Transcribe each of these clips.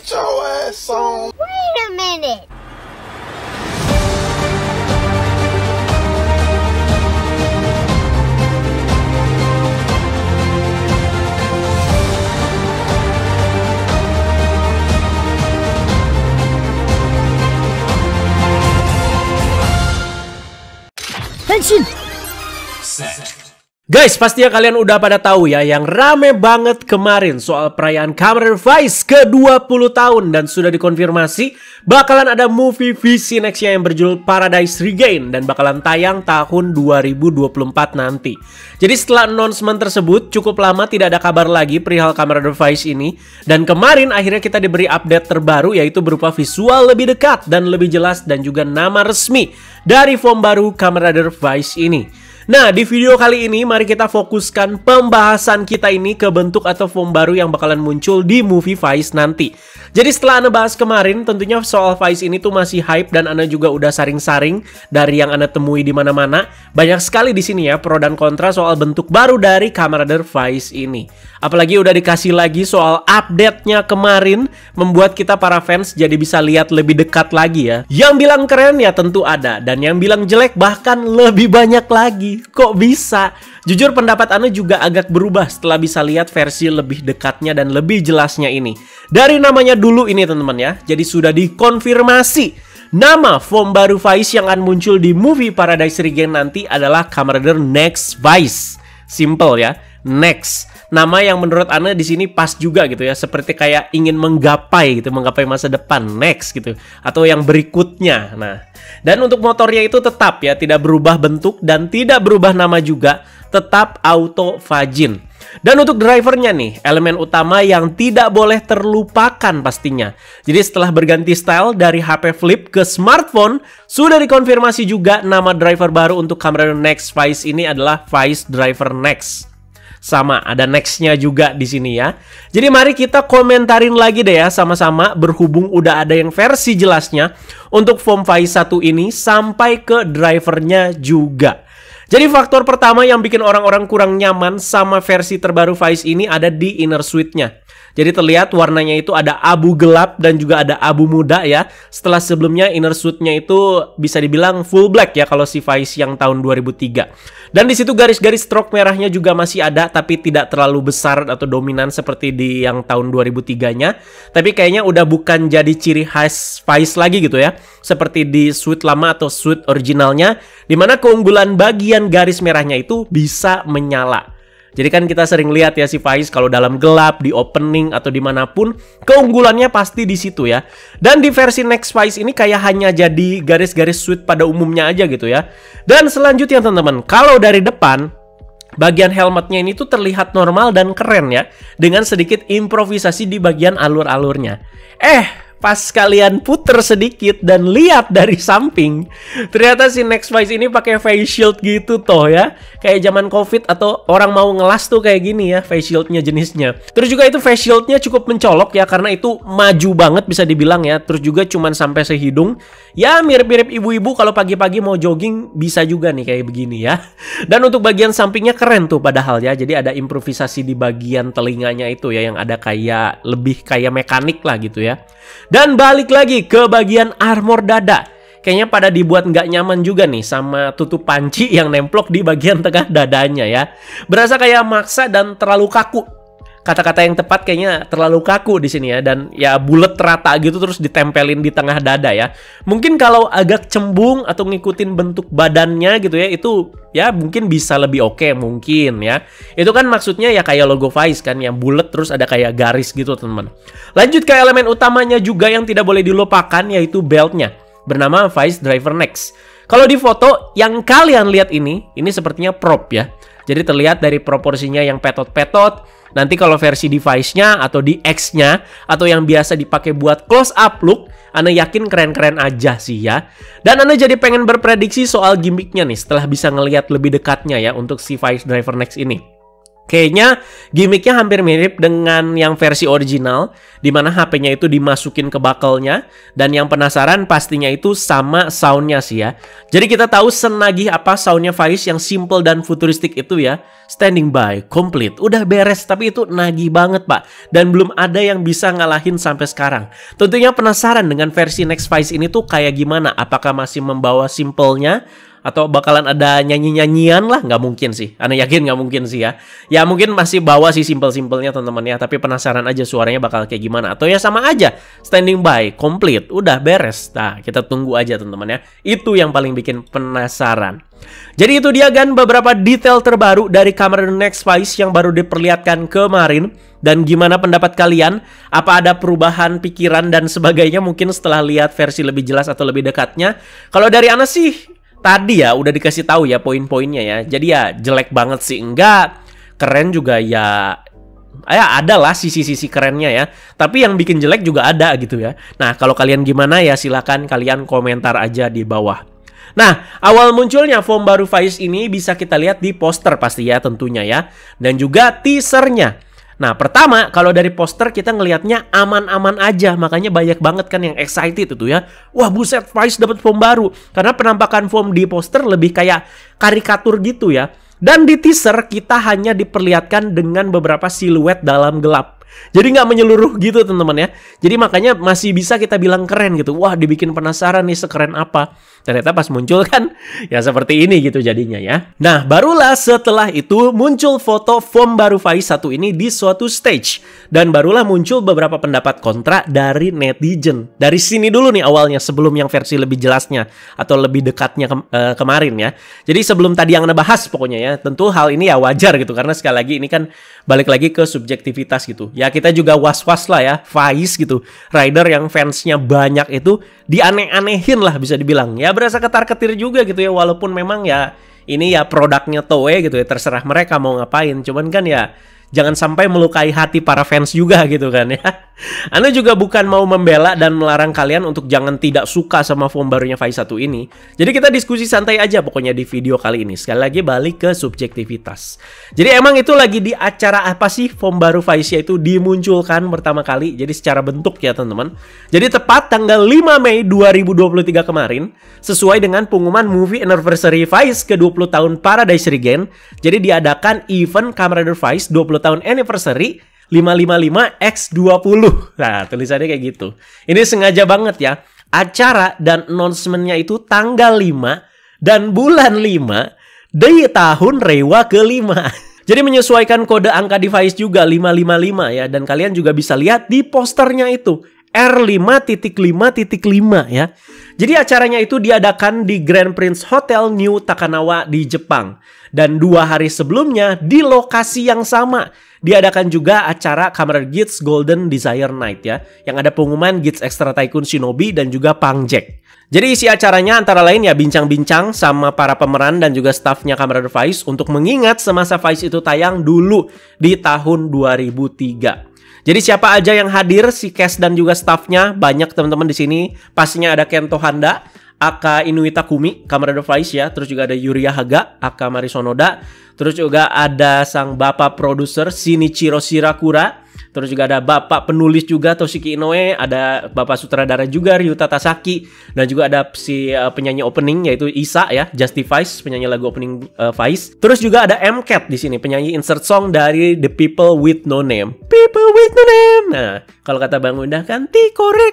Get your ass on. Wait a minute. Guys, pastinya kalian udah pada tahu ya yang rame banget kemarin soal perayaan Kamen Rider Vice ke-20 tahun dan sudah dikonfirmasi bakalan ada movie VC next-nya yang berjudul Paradise Regain dan bakalan tayang tahun 2024 nanti. Jadi setelah announcement tersebut cukup lama tidak ada kabar lagi perihal Kamen Rider Vice ini dan kemarin akhirnya kita diberi update terbaru yaitu berupa visual lebih dekat dan lebih jelas dan juga nama resmi dari form baru Kamen Rider Vice ini. Nah, di video kali ini mari kita fokuskan pembahasan kita ini ke bentuk atau form baru yang bakalan muncul di movie Vice nanti. Jadi setelah Ana bahas kemarin, tentunya soal Vice ini tuh masih hype dan Ana juga udah saring-saring dari yang Ana temui di mana-mana. Banyak sekali di sini ya pro dan kontra soal bentuk baru dari Kamen Rider Vice ini. Apalagi udah dikasih lagi soal update-nya kemarin, membuat kita para fans jadi bisa lihat lebih dekat lagi ya. Yang bilang keren ya tentu ada, dan yang bilang jelek bahkan lebih banyak lagi. Kok bisa? Jujur pendapat Ana juga agak berubah setelah bisa lihat versi lebih dekatnya dan lebih jelasnya ini. Dari namanya dulu ini teman-teman ya, jadi sudah dikonfirmasi. Nama form baru Vice yang akan muncul di movie Paradise Regain nanti adalah Kamen Rider Next Vice. Simple ya, Next. Nama yang menurut Ana di sini pas juga gitu ya, seperti kayak ingin menggapai gitu, menggapai masa depan, next gitu, atau yang berikutnya. Nah, dan untuk motornya itu tetap ya, tidak berubah bentuk dan tidak berubah nama juga, tetap auto Fajin. Dan untuk drivernya nih, elemen utama yang tidak boleh terlupakan pastinya. Jadi setelah berganti style dari HP flip ke smartphone, sudah dikonfirmasi juga nama driver baru untuk Kamen Rider Next Vice ini adalah Vice Driver Next. Sama, ada next-nya juga di sini ya. Jadi mari kita komentarin lagi deh ya sama-sama, berhubung udah ada yang versi jelasnya untuk form Vice 1 ini sampai ke drivernya juga. Jadi faktor pertama yang bikin orang-orang kurang nyaman sama versi terbaru Vice ini ada di inner suite-nya. Jadi terlihat warnanya itu ada abu gelap dan juga ada abu muda ya. Setelah sebelumnya inner suite-nya itu bisa dibilang full black ya kalau si Vice yang tahun 2003. Dan di situ garis-garis stroke merahnya juga masih ada tapi tidak terlalu besar atau dominan seperti di yang tahun 2003-nya. Tapi kayaknya udah bukan jadi ciri khas Vice lagi gitu ya. Seperti di suite lama atau suite originalnya, dimana keunggulan bagian garis merahnya itu bisa menyala. Jadi kan kita sering lihat ya si Vice kalau dalam gelap, di opening, atau dimanapun, keunggulannya pasti di situ ya. Dan di versi Next Vice ini kayak hanya jadi garis-garis suite pada umumnya aja gitu ya. Dan selanjutnya teman-teman, kalau dari depan, bagian helmetnya ini tuh terlihat normal dan keren ya. Dengan sedikit improvisasi di bagian alur-alurnya. Pas kalian puter sedikit dan lihat dari samping, ternyata si Next Vice ini pakai face shield gitu toh ya. Kayak zaman COVID atau orang mau ngelas tuh kayak gini ya face shieldnya jenisnya. Terus juga itu face shieldnya cukup mencolok ya, karena itu maju banget bisa dibilang ya. Terus juga cuman sampai sehidung. Ya mirip-mirip ibu-ibu kalau pagi-pagi mau jogging bisa juga nih kayak begini ya. Dan untuk bagian sampingnya keren tuh padahal ya. Jadi ada improvisasi di bagian telinganya itu ya, yang ada kayak lebih kayak mekanik lah gitu ya. Dan balik lagi ke bagian armor dada. Kayaknya pada dibuat nggak nyaman juga nih sama tutup panci yang nemplok di bagian tengah dadanya ya. Berasa kayak maksa dan terlalu kaku. Kata-kata yang tepat kayaknya terlalu kaku di sini ya, dan ya bulat rata gitu terus ditempelin di tengah dada ya. Mungkin kalau agak cembung atau ngikutin bentuk badannya gitu ya, itu ya mungkin bisa lebih oke mungkin ya. Itu kan maksudnya ya kayak logo Vice kan yang bulat terus ada kayak garis gitu teman-teman. Lanjut ke elemen utamanya juga yang tidak boleh dilupakan, yaitu beltnya bernama Vice Driver Next. Kalau di foto yang kalian lihat ini sepertinya prop ya. Jadi terlihat dari proporsinya yang petot-petot. Nanti kalau versi device-nya atau di X-nya atau yang biasa dipakai buat close up look, Ana yakin keren-keren aja sih ya. Dan Ana jadi pengen berprediksi soal gimmicknya nih setelah bisa ngelihat lebih dekatnya ya untuk si Vice Driver Next ini. Kayaknya gimmicknya hampir mirip dengan yang versi original, di mana HP-nya itu dimasukin ke buckle-nya, dan yang penasaran pastinya itu sama sound-nya sih ya. Jadi kita tahu senagih apa sound-nya Faiz yang simple dan futuristik itu ya. Standing by, complete, udah beres, tapi itu nagih banget pak. Dan belum ada yang bisa ngalahin sampai sekarang. Tentunya penasaran dengan versi Next Faiz ini tuh kayak gimana? Apakah masih membawa simple-nya? Atau bakalan ada nyanyi-nyanyian lah? Nggak mungkin sih. Ana yakin nggak mungkin sih ya. Ya mungkin masih bawa sih simple-simpelnya teman-teman ya. Tapi penasaran aja suaranya bakal kayak gimana. Atau ya sama aja. Standing by, complete, udah beres. Nah, kita tunggu aja teman-teman ya. Itu yang paling bikin penasaran. Jadi itu dia kan beberapa detail terbaru dari kamera Next Faiz yang baru diperlihatkan kemarin. Dan gimana pendapat kalian? Apa ada perubahan pikiran dan sebagainya mungkin setelah lihat versi lebih jelas atau lebih dekatnya? Kalau dari Ana sih tadi ya udah dikasih tahu ya poin-poinnya ya. Jadi ya jelek banget sih enggak, keren juga ya. Ya ada lah sisi-sisi kerennya ya. Tapi yang bikin jelek juga ada gitu ya. Nah kalau kalian gimana ya silakan kalian komentar aja di bawah. Nah awal munculnya foam baru Faiz ini bisa kita lihat di poster pasti ya tentunya ya. Dan juga teasernya. Nah pertama kalau dari poster kita ngelihatnya aman-aman aja. Makanya banyak banget kan yang excited itu ya. Wah buset Faiz dapat foam baru. Karena penampakan foam di poster lebih kayak karikatur gitu ya. Dan di teaser kita hanya diperlihatkan dengan beberapa siluet dalam gelap. Jadi nggak menyeluruh gitu teman-teman ya. Jadi makanya masih bisa kita bilang keren gitu. Wah dibikin penasaran nih sekeren apa. Ternyata pas muncul kan ya seperti ini gitu jadinya ya. Nah barulah setelah itu muncul foto foam baru Faiz 1 ini di suatu stage. Dan barulah muncul beberapa pendapat kontra dari netizen. Dari sini dulu nih awalnya sebelum yang versi lebih jelasnya. Atau lebih dekatnya kemarin ya. Jadi sebelum tadi yang Anda bahas pokoknya ya. Tentu hal ini ya wajar gitu. Karena sekali lagi ini kan balik lagi ke subjektivitas gitu. Ya kita juga was-was lah ya. Faiz gitu. Rider yang fansnya banyak itu dianeh-anehin lah bisa dibilang. Ya berasa ketar-ketir juga gitu ya. Walaupun memang ya ini ya produknya Toei gitu ya. Terserah mereka mau ngapain. Cuman kan ya jangan sampai melukai hati para fans juga gitu kan ya. Anda juga bukan mau membela dan melarang kalian untuk jangan tidak suka sama foam barunya Faiz 1 ini. Jadi kita diskusi santai aja pokoknya di video kali ini. Sekali lagi balik ke subjektivitas. Jadi emang itu lagi di acara apa sih foam baru Faiz itu dimunculkan pertama kali. Jadi secara bentuk ya teman-teman. Jadi tepat tanggal 5 Mei 2023 kemarin. Sesuai dengan pengumuman movie anniversary Faiz ke 20 tahun Paradise Regen. Jadi diadakan event Kamen Rider Faiz 20 tahun anniversary 555X20. Nah, tulisannya kayak gitu. Ini sengaja banget ya. Acara dan announcement-nya itu tanggal 5 dan bulan 5 di tahun Reiwa ke-5. Jadi menyesuaikan kode angka device juga 555 ya. Dan kalian juga bisa lihat di posternya itu. R5.5.5 ya. Jadi acaranya itu diadakan di Grand Prince Hotel New Takanawa di Jepang. Dan 2 hari sebelumnya di lokasi yang sama diadakan juga acara Kamen Rider Geats Golden Desire Night ya. Yang ada pengumuman Geats Extra Tycoon Shinobi dan juga Pang Jack. Jadi isi acaranya antara lain ya bincang-bincang sama para pemeran dan juga stafnya Kamen Rider Faiz untuk mengingat semasa Faiz itu tayang dulu di tahun 2003. Jadi siapa aja yang hadir, si cast dan juga staffnya banyak teman-teman di sini. Pastinya ada Kento Handa, aka Inoue Takumi, Kamen Rider Faiz ya. Terus juga ada Yuria Haga, aka Mari Sonoda. Terus juga ada sang bapak produser Shinichiro Shirakura. Terus juga ada bapak penulis juga Toshiki Inoue, ada bapak sutradara juga Ryuta Tasaki, dan juga ada si penyanyi opening yaitu Isa ya, Justifies, penyanyi lagu opening Faiz. Terus juga ada M-Cat di sini, penyanyi insert song dari The People with No Name. People with No Name. Nah, kalau kata Bang Udah kan Kore.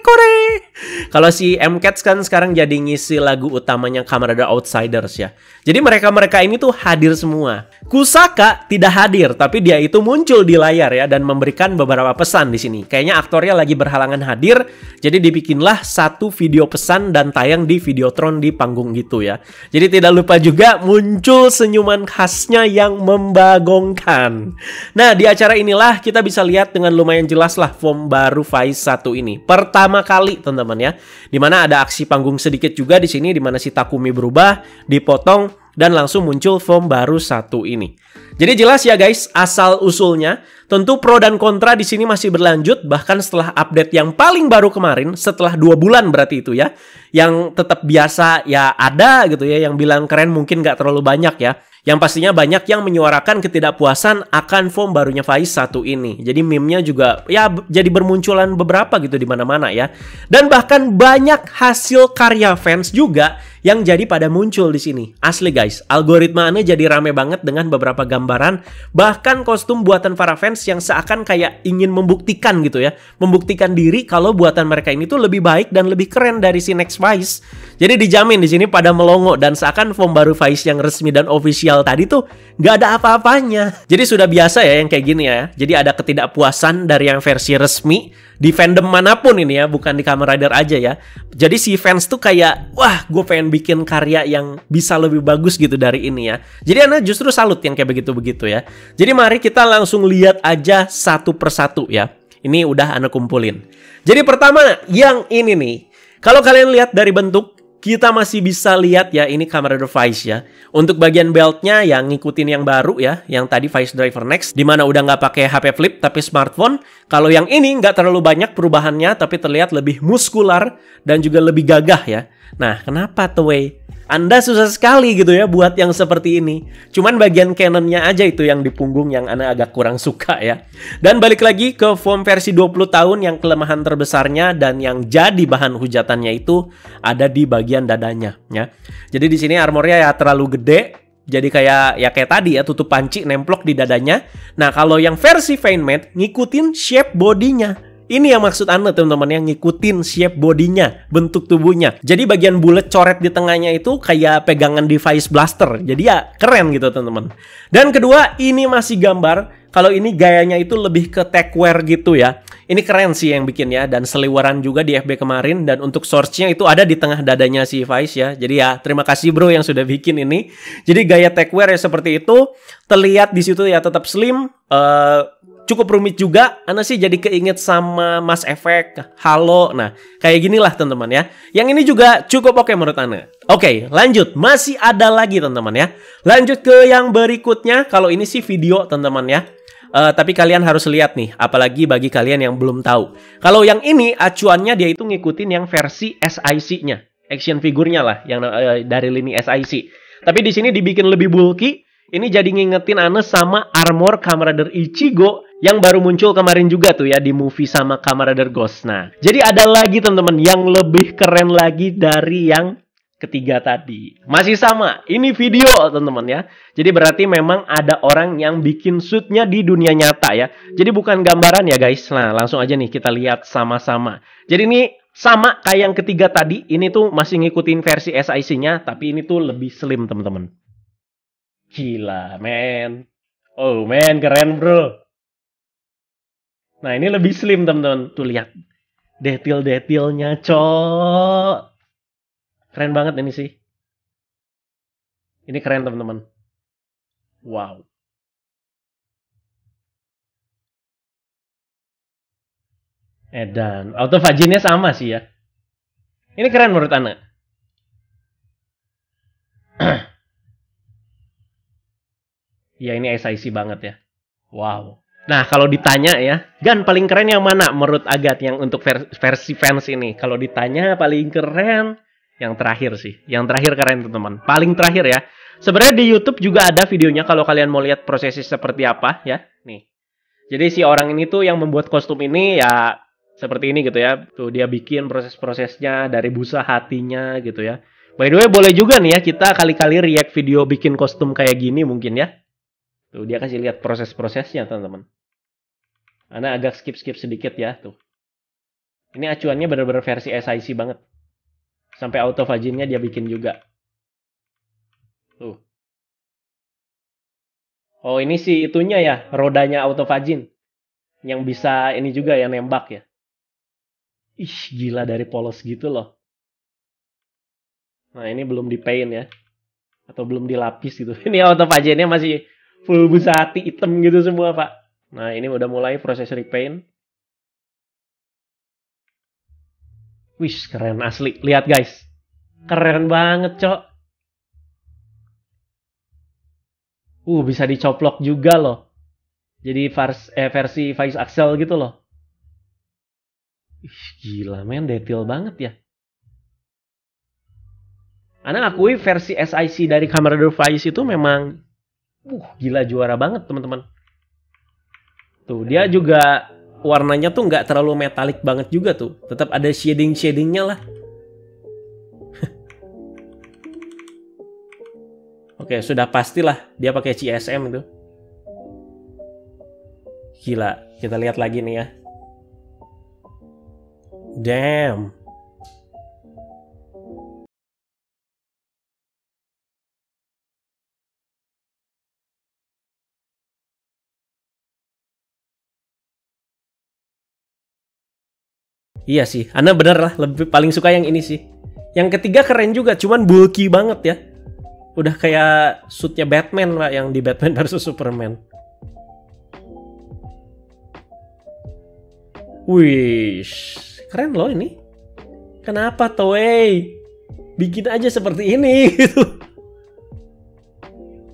Kalau si M-Cat kan sekarang jadi ngisi lagu utamanya Kamen Rider Outsiders ya. Jadi mereka-mereka ini tuh hadir semua. Kusaka tidak hadir, tapi dia itu muncul di layar ya dan memberikan beberapa pesan di sini. Kayaknya aktornya lagi berhalangan hadir, jadi dibikinlah satu video pesan dan tayang di Videotron di panggung gitu ya. Jadi tidak lupa juga muncul senyuman khasnya yang membagongkan. Nah, di acara inilah kita bisa lihat dengan lumayan jelas lah foam baru Faiz 1 ini. Pertama kali, teman-teman ya. Dimana ada aksi panggung sedikit juga di sini, dimana si Takumi berubah, dipotong, dan langsung muncul foam baru 1 ini. Jadi jelas ya guys, asal usulnya. Tentu pro dan kontra di sini masih berlanjut. Bahkan setelah update yang paling baru kemarin, setelah 2 bulan berarti itu ya. Yang tetap biasa ya ada gitu ya. Yang bilang keren mungkin gak terlalu banyak ya. Yang pastinya banyak yang menyuarakan ketidakpuasan akan form barunya Faiz satu ini. Jadi meme-nya juga ya jadi bermunculan beberapa gitu di mana-mana ya. Dan bahkan banyak hasil karya fans juga yang jadi pada muncul di sini. Asli guys, algoritma Ane jadi rame banget dengan beberapa gambaran, bahkan kostum buatan para fans yang seakan kayak ingin membuktikan gitu ya. Membuktikan diri kalau buatan mereka ini tuh lebih baik dan lebih keren dari si Next Faiz. Jadi dijamin di sini pada melongo dan seakan form baru Faiz yang resmi dan official tadi tuh nggak ada apa-apanya. Jadi sudah biasa ya yang kayak gini ya. Jadi ada ketidakpuasan dari yang versi resmi di fandom manapun ini ya, bukan di Kamen Rider aja ya. Jadi si fans tuh kayak, wah gue pengen bikin karya yang bisa lebih bagus gitu dari ini ya. Jadi Ana justru salut yang kayak begitu-begitu ya. Jadi mari kita langsung lihat aja satu persatu ya. Ini udah Ana kumpulin. Jadi pertama yang ini nih. Kalau kalian lihat dari bentuk, kita masih bisa lihat ya, ini Kamen Rider Faiz ya. Untuk bagian beltnya yang ngikutin yang baru ya, yang tadi Faiz Driver Next, dimana udah nggak pakai HP flip tapi smartphone. Kalau yang ini nggak terlalu banyak perubahannya, tapi terlihat lebih muskular dan juga lebih gagah ya. Nah, kenapa tuh wey? Anda susah sekali gitu ya buat yang seperti ini. Cuman bagian canonnya aja itu yang di punggung yang Ana agak kurang suka ya. Dan balik lagi ke form versi 20 tahun yang kelemahan terbesarnya dan yang jadi bahan hujatannya itu ada di bagian dadanya ya. Jadi di sini armornya ya terlalu gede. Jadi kayak tadi ya, tutup panci nemplok di dadanya. Nah, kalau yang versi Fanmade ngikutin shape bodinya. Ini yang maksud Anda teman-teman, yang ngikutin shape bodinya, bentuk tubuhnya. Jadi bagian bulat coret di tengahnya itu kayak pegangan device blaster. Jadi ya keren gitu teman-teman. Dan kedua, ini masih gambar. Kalau ini gayanya itu lebih ke techwear gitu ya. Ini keren sih yang bikin ya. Dan seliweran juga di FB kemarin. Dan untuk source-nya itu ada di tengah dadanya si Faiz ya. Jadi ya terima kasih bro yang sudah bikin ini. Jadi gaya techwear ya seperti itu. Terlihat di situ ya tetap slim. Cukup rumit juga. Ana sih jadi keinget sama Mass Effect, Halo. Nah, kayak ginilah teman-teman ya. Yang ini juga cukup oke menurut Ana. Oke, lanjut. Masih ada lagi teman-teman ya. Lanjut ke yang berikutnya. Kalau ini sih video teman-teman ya. Tapi kalian harus lihat nih, apalagi bagi kalian yang belum tahu. Kalau yang ini acuannya dia itu ngikutin yang versi SIC-nya, action figurnya lah, yang dari lini SIC. Tapi di sini dibikin lebih bulky. Ini jadi ngingetin Ana sama armor Kamen Rider Ichigo yang baru muncul kemarin juga tuh ya di movie sama Kamen Rider Ghost. Nah, jadi ada lagi teman-teman yang lebih keren lagi dari yang ketiga tadi. Masih sama, ini video teman-teman ya. Jadi berarti memang ada orang yang bikin suitnya di dunia nyata ya. Jadi bukan gambaran ya guys. Nah, langsung aja nih kita lihat sama-sama. Jadi ini sama kayak yang ketiga tadi. Ini tuh masih ngikutin versi SIC-nya, tapi ini tuh lebih slim teman-teman. Gila, men. Oh, men, keren, bro. Nah, ini lebih slim, teman-teman. Tuh, lihat. Detail-detailnya, cok. Keren banget ini sih. Ini keren, teman-teman. Wow. Dan autofaginnya sama sih ya. Ini keren menurut Ana. Ya ini SIC banget ya. Wow. Nah kalau ditanya ya, Gan paling keren yang mana menurut Agat yang untuk versi fans ini? Kalau ditanya paling keren yang terakhir sih. Yang terakhir keren teman-teman. Paling terakhir ya. Sebenarnya di YouTube juga ada videonya kalau kalian mau lihat prosesnya seperti apa ya. Nih. Jadi si orang ini tuh yang membuat kostum ini ya seperti ini gitu ya. Tuh dia bikin proses-prosesnya dari busa hatinya gitu ya. By the way boleh juga nih ya kita kali-kali react video bikin kostum kayak gini mungkin ya. Tuh, dia kasih lihat proses-prosesnya, teman-teman. Ana agak skip-skip sedikit ya, tuh. Ini acuannya benar-benar versi SIC banget. Sampai autofaginnya dia bikin juga. Tuh. Oh, ini sih itunya ya, rodanya autofagin. Yang bisa ini juga ya, nembak ya. Ih, gila dari polos gitu loh. Nah, ini belum dipaint ya. Atau belum dilapis gitu. Ini autofaginnya masih full busa hati hitam gitu semua pak. Nah ini udah mulai proses repaint. Wih keren asli. Lihat guys. Keren banget cok. Bisa dicoplok juga loh. Jadi versi Faiz Axel gitu loh. Gila men detail banget ya. Ana akui versi SIC dari Kamen Rider Faiz itu memang Gila juara banget teman-teman. Tuh, dia juga warnanya tuh nggak terlalu metalik banget juga tuh. Tetap ada shading-shadingnya lah. Oke, sudah pastilah dia pakai CSM itu. Gila, kita lihat lagi nih ya. Damn. Iya sih, Ana bener lah, lebih paling suka yang ini sih. Yang ketiga keren juga, cuman bulky banget ya. Udah kayak suitnya Batman Pak, yang di Batman versus Superman. Wih, keren loh ini. Kenapa Toei bikin aja seperti ini gitu.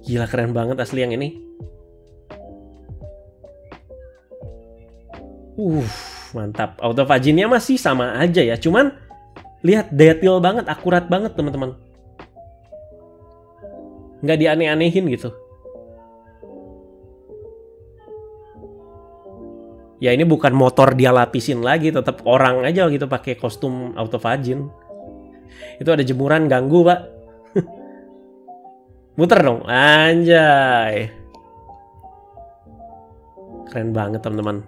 Gila keren banget asli yang ini. Mantap. Autophagy-nya masih sama aja ya. Cuman lihat detail banget, akurat banget teman-teman. Nggak dianeh-anehin gitu. Ya ini bukan motor dia lapisin lagi, tetap orang aja gitu pakai kostum autophagin. Itu ada jemuran ganggu, Pak. Muter dong. Anjay. Keren banget teman-teman.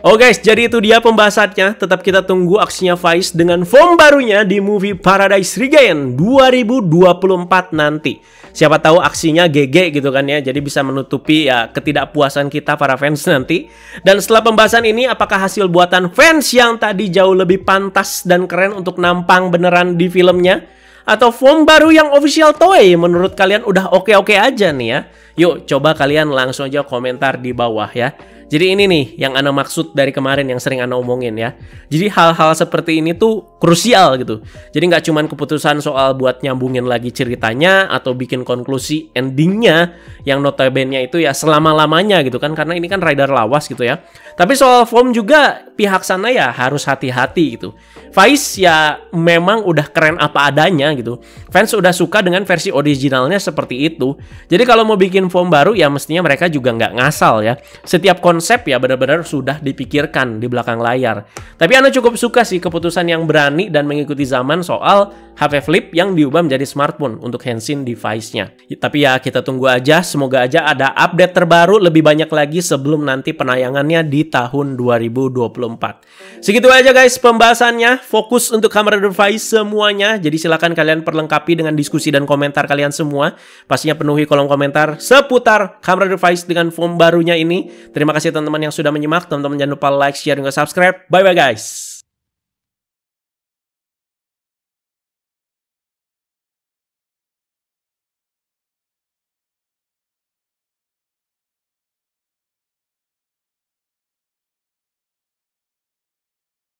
Oke guys, jadi itu dia pembahasannya. Tetap kita tunggu aksinya Vice dengan form barunya di movie Paradise Regained 2024 nanti. Siapa tahu aksinya GG gitu kan ya. Jadi bisa menutupi ya ketidakpuasan kita para fans nanti. Dan setelah pembahasan ini, apakah hasil buatan fans yang tadi jauh lebih pantas dan keren untuk nampang beneran di filmnya? Atau form baru yang official Toei menurut kalian udah oke-oke aja nih ya? Yuk coba kalian langsung aja komentar di bawah ya. Jadi ini nih yang Ana maksud dari kemarin yang sering Ana omongin ya. Jadi hal-hal seperti ini tuh krusial gitu. Jadi nggak cuman keputusan soal buat nyambungin lagi ceritanya atau bikin konklusi endingnya yang notabene itu ya selama-lamanya gitu kan. Karena ini kan rider lawas gitu ya. Tapi soal form juga pihak sana ya harus hati-hati gitu. Vice ya memang udah keren apa adanya gitu. Fans udah suka dengan versi originalnya seperti itu. Jadi kalau mau bikin form baru ya mestinya mereka juga nggak ngasal ya. Setiap konsep ya benar-benar sudah dipikirkan di belakang layar. Tapi Ana cukup suka sih keputusan yang berani dan mengikuti zaman soal HP Flip yang diubah menjadi smartphone untuk Henshin device-nya. Tapi ya kita tunggu aja, semoga aja ada update terbaru lebih banyak lagi sebelum nanti penayangannya di tahun 2024. Segitu aja guys pembahasannya, fokus untuk Kamen Rider Vice semuanya. Jadi silakan kalian perlengkapi dengan diskusi dan komentar kalian semua. Pastinya penuhi kolom komentar seputar Kamen Rider Vice dengan form barunya ini. Terima kasih teman-teman yang sudah menyimak. Teman-teman jangan lupa like, share, dan subscribe. Bye-bye guys.